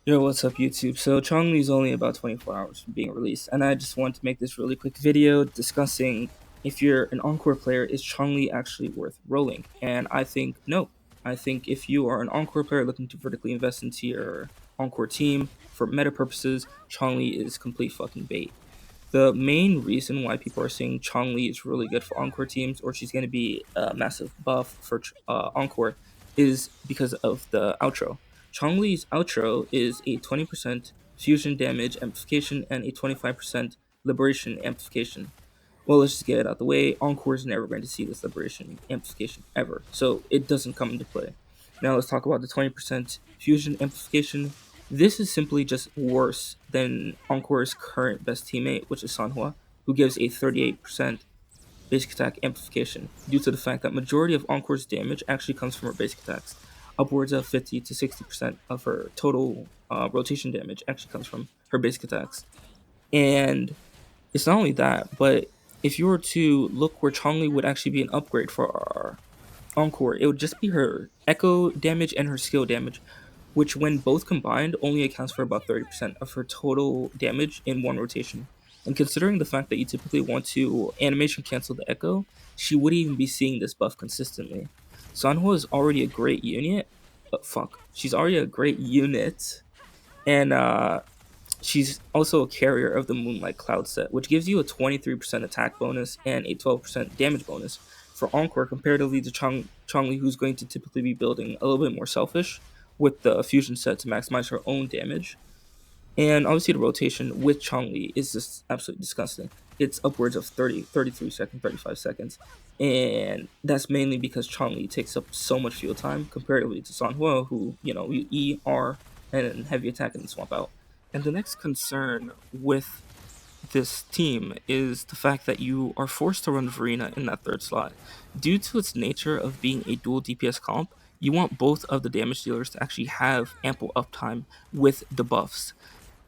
Yo, what's up, YouTube? So, Changli is only about 24 hours from being released, and I just want to make this really quick video discussing if you're an Encore player, is Changli actually worth rolling? And I think no. I think if you are an Encore player looking to vertically invest into your Encore team for meta purposes, Changli is complete fucking bait. The main reason why people are saying Changli is really good for Encore teams, or she's going to be a massive buff for Encore, is because of the outro. Chongli's outro is a 20% fusion damage amplification and a 25% liberation amplification. Well, let's just get it out the way. Encore is never going to see this liberation amplification ever, so it doesn't come into play. Now let's talk about the 20% fusion amplification. This is simply just worse than Encore's current best teammate, which is Sanhua, who gives a 38% basic attack amplification, due to the fact that majority of Encore's damage actually comes from her basic attacks. Upwards of 50 to 60% of her total rotation damage actually comes from her basic attacks. And it's not only that, but if you were to look where Changli would actually be an upgrade for our Encore, it would just be her echo damage and her skill damage, which when both combined only accounts for about 30% of her total damage in one rotation. And considering the fact that you typically want to animation cancel the echo, she wouldn't even be seeing this buff consistently. Sanhua is already a great unit. She's already a great unit, and she's also a carrier of the Moonlight Cloud set, which gives you a 23% attack bonus and a 12% damage bonus for Encore, comparatively to Changli, who's going to typically be building a little bit more selfish with the fusion set to maximize her own damage. And obviously, the rotation with Changli is just absolutely disgusting. It's upwards of 30, 33 seconds, 35 seconds. And that's mainly because Changli takes up so much fuel time comparatively to Sanhua, who, you E, R, and heavy attack and swap out. And the next concern with this team is the fact that you are forced to run Verena in that third slot. Due to its nature of being a dual DPS comp, you want both of the damage dealers to actually have ample uptime with the buffs.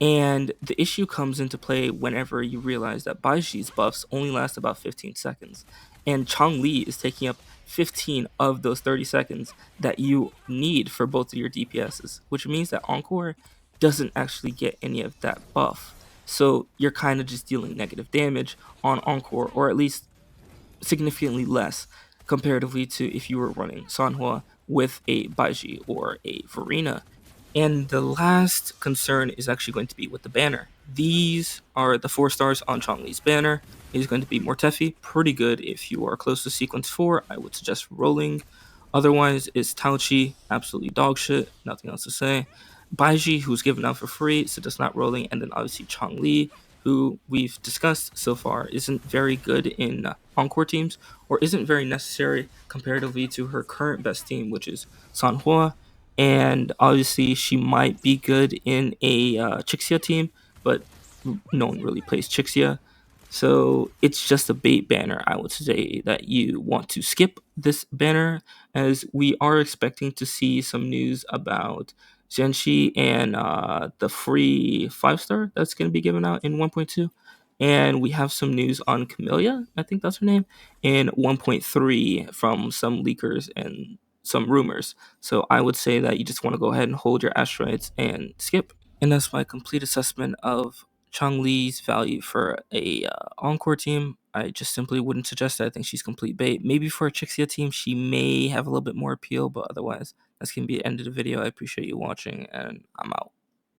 And the issue comes into play whenever you realize that Baiji's buffs only last about 15 seconds, and Changli is taking up 15 of those 30 seconds that you need for both of your DPSs, which means that Encore doesn't actually get any of that buff. So you're kind of just dealing negative damage on Encore, or at least significantly less comparatively to if you were running Sanhua with a Baiji or a Verena. And the last concern is actually going to be with the banner. These are the 4 stars on Changli's banner. It is going to be Mortefi, pretty good if you are close to sequence 4. I would suggest rolling. Otherwise, is Tauchi, absolutely dog shit, nothing else to say. Baiji, who's given out for free, so just not rolling. And then obviously Changli, who we've discussed so far isn't very good in Encore teams, or isn't very necessary comparatively to her current best team, which is Sanhua. And obviously, she might be good in a Chixia team, but no one really plays Chixia. So it's just a bait banner. I would say that you want to skip this banner, as we are expecting to see some news about Zenshi and the free 5 star that's going to be given out in 1.2. And we have some news on Camellia, I think that's her name, in 1.3 from some leakers and some rumors. So I would say that you just want to go ahead and hold your asteroids and skip. And that's my complete assessment of Changli's value for a Encore team. I just simply wouldn't suggest that. I think she's complete bait. Maybe for a Chixia team, she may have a little bit more appeal, but otherwise, that's going to be the end of the video. I appreciate you watching, and I'm out.